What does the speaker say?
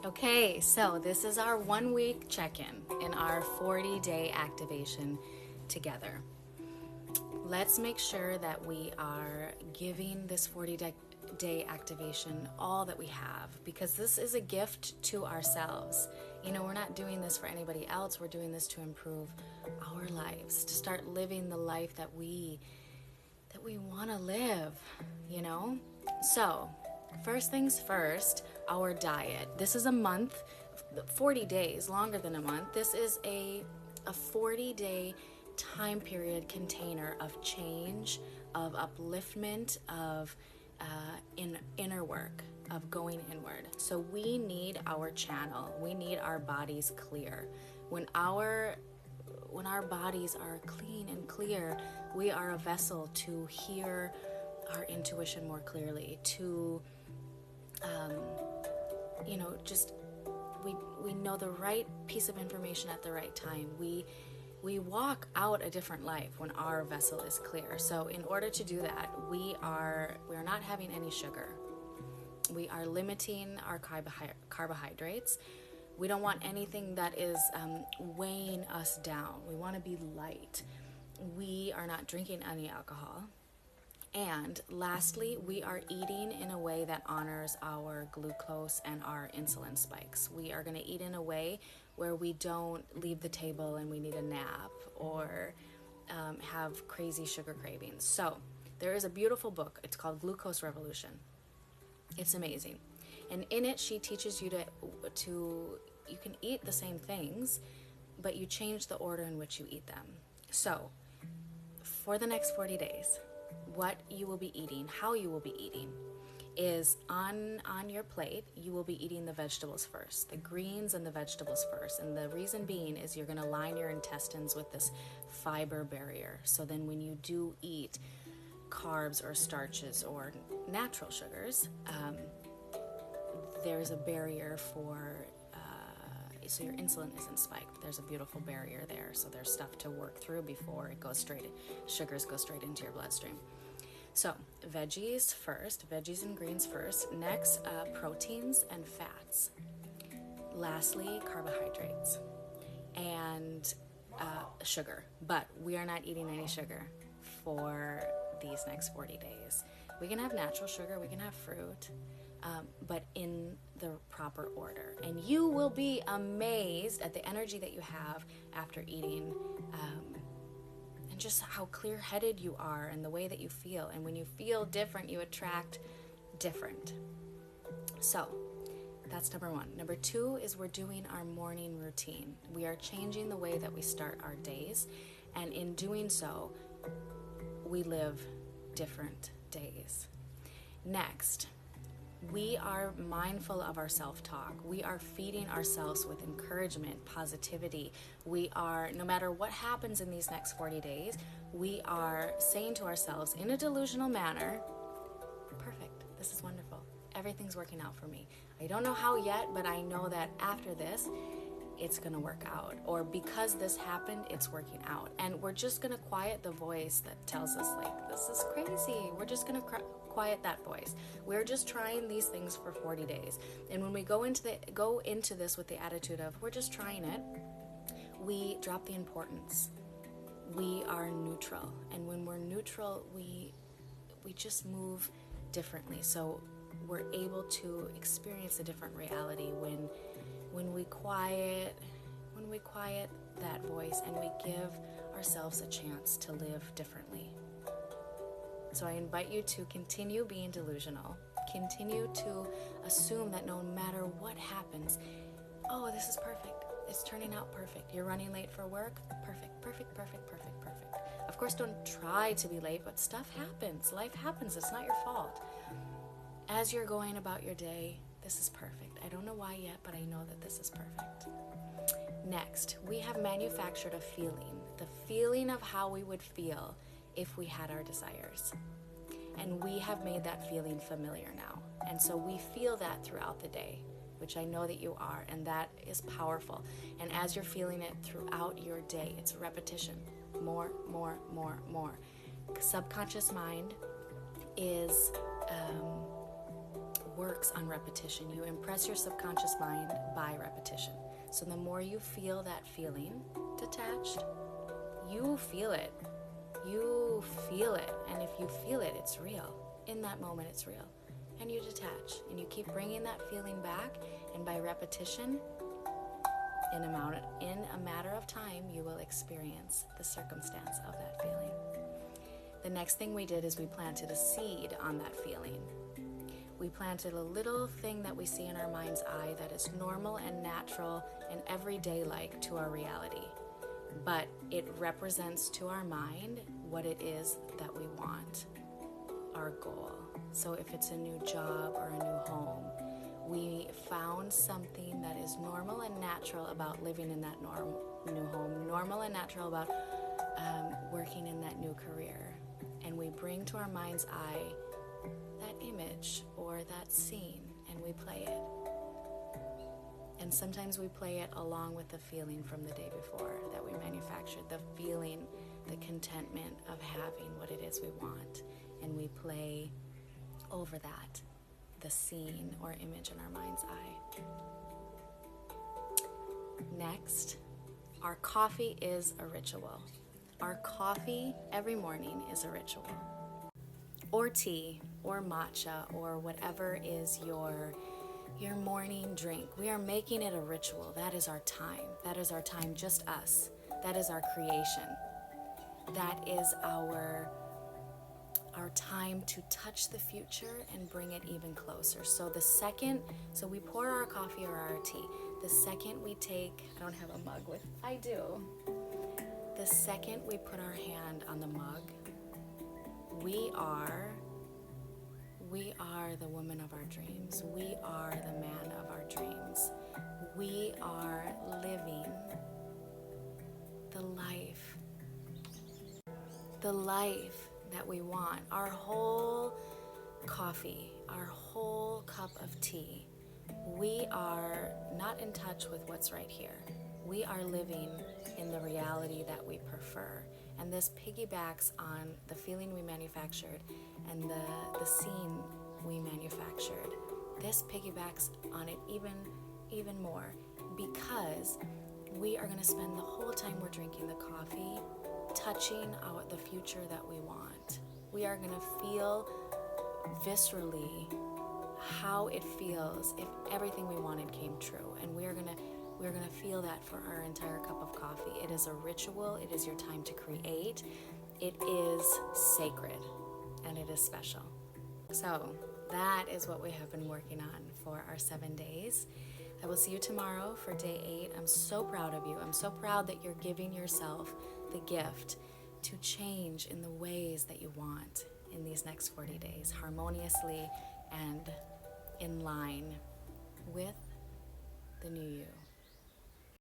Okay, so this is our 1 week check-in in our 40-day activation together. Let's make sure that we are giving this 40-day activation all that we have, because this is a gift to ourselves. You know, we're not doing this for anybody else. We're doing this to improve our lives, to start living the life that we want to live, you know? So, first things first, our diet. This is a month, 40 days, longer than a month. This is a 40-day time period container of change, of upliftment, of inner work, of going inward. So we need our channel. We need our bodies clear. When our bodies are clean and clear, we are a vessel to hear our intuition more clearly, to just we know the right piece of information at the right time. We walk out a different life when our vessel is clear. So in order to do that, we're not having any sugar. We are limiting our carbohydrates. We don't want anything that is weighing us down. We want to be light. We are not drinking any alcohol. And lastly, we are eating in a way that honors our glucose and our insulin spikes. We are going to eat in a way where we don't leave the table and we need a nap or have crazy sugar cravings. So there is a beautiful book. It's called Glucose Revolution. It's amazing. And in it, she teaches you you can eat the same things, but you change the order in which you eat them. So for the next 40 days, what you will be eating, how you will be eating, is on your plate, you will be eating the vegetables first, the greens and the vegetables first. And the reason being is you're going to line your intestines with this fiber barrier. So then when you do eat carbs or starches or natural sugars, there's a barrier so your insulin isn't spiked. There's a beautiful barrier there. So there's stuff to work through before it goes sugars go straight into your bloodstream. So veggies first, veggies and greens first. Next, proteins and fats. Lastly, carbohydrates and sugar. But we are not eating any sugar for these next 40 days. We can have natural sugar, we can have fruit, but in the proper order. And you will be amazed at the energy that you have after eating, and just how clear-headed you are and the way that you feel. And when you feel different, you attract different. So that's number one. Number two is we're doing our morning routine. We are changing the way that we start our days. And in doing so, we live different days. Next, we are mindful of our self-talk. We are feeding ourselves with encouragement, positivity. We are, no matter what happens in these next 40 days, we are saying to ourselves in a delusional manner, perfect, this is wonderful. Everything's working out for me. I don't know how yet, but I know that after this, it's going to work out. Or because this happened, it's working out. And we're just going to quiet the voice that tells us, like, this is crazy. We're just going to quiet that voice. We're just trying these things for 40 days. And when we go into this with the attitude of, we're just trying it, we drop the importance. We are neutral. And when we're neutral, we just move differently. So we're able to experience a different reality when we quiet that voice and we give ourselves a chance to live differently. So I invite you to continue being delusional. Continue to assume that no matter what happens, oh, this is perfect. It's turning out perfect. You're running late for work? Perfect, perfect, perfect, perfect, perfect. Of course, don't try to be late, but stuff happens. Life happens. It's not your fault. As you're going about your day, this is perfect. I don't know why yet, but I know that this is perfect. Next, we have manufactured a feeling, the feeling of how we would feel if we had our desires. And we have made that feeling familiar now. And so we feel that throughout the day, which I know that you are, and that is powerful. And as you're feeling it throughout your day, it's repetition. More, more, more, more. Subconscious mind is works on repetition. You impress your subconscious mind by repetition. So the more you feel that feeling detached, you feel it. You feel it. And if you feel it, it's real. In that moment, it's real. And you detach. And you keep bringing that feeling back. And by repetition, in a matter of time, you will experience the circumstance of that feeling. The next thing we did is we planted a seed on that feeling. We planted a little thing that we see in our mind's eye that is normal and natural and everyday-like to our reality. But it represents to our mind what it is that we want, our goal. So if it's a new job or a new home, we found something that is normal and natural about living in that new home, normal and natural about working in that new career. And we bring to our mind's eye that image or that scene, and we play it. And sometimes we play it along with the feeling from the day before that we manufactured, the feeling, the contentment of having what it is we want. And we play over that, the scene or image in our mind's eye. Next, our coffee is a ritual. Our coffee every morning is a ritual. Or tea, or matcha, or whatever is your morning drink. We are making it a ritual. That is our time. That is our time, just us. That is our creation. That is our time to touch the future and bring it even closer. So we pour our coffee or our tea. The second we take, I don't have a mug with, I do. The second we put our hand on the mug, we are the woman of our dreams. We are the man of our dreams. We are living the life that we want. Our whole coffee, our whole cup of tea, we are not in touch with what's right here. We are living in the reality that we prefer. And this piggybacks on the feeling we manufactured and the scene we manufactured. This piggybacks on it even more, because we are going to spend the whole time we're drinking the coffee touching the future that we want. We are going to feel viscerally how it feels if everything we wanted came true. And we're going to feel that for our entire cup of coffee. It is a ritual. It is your time to create. It is sacred, and it is special. So that is what we have been working on for our 7 days. I will see you tomorrow for day 8. I'm so proud of you. I'm so proud that you're giving yourself the gift to change in the ways that you want in these next 40 days, harmoniously and in line with the new you.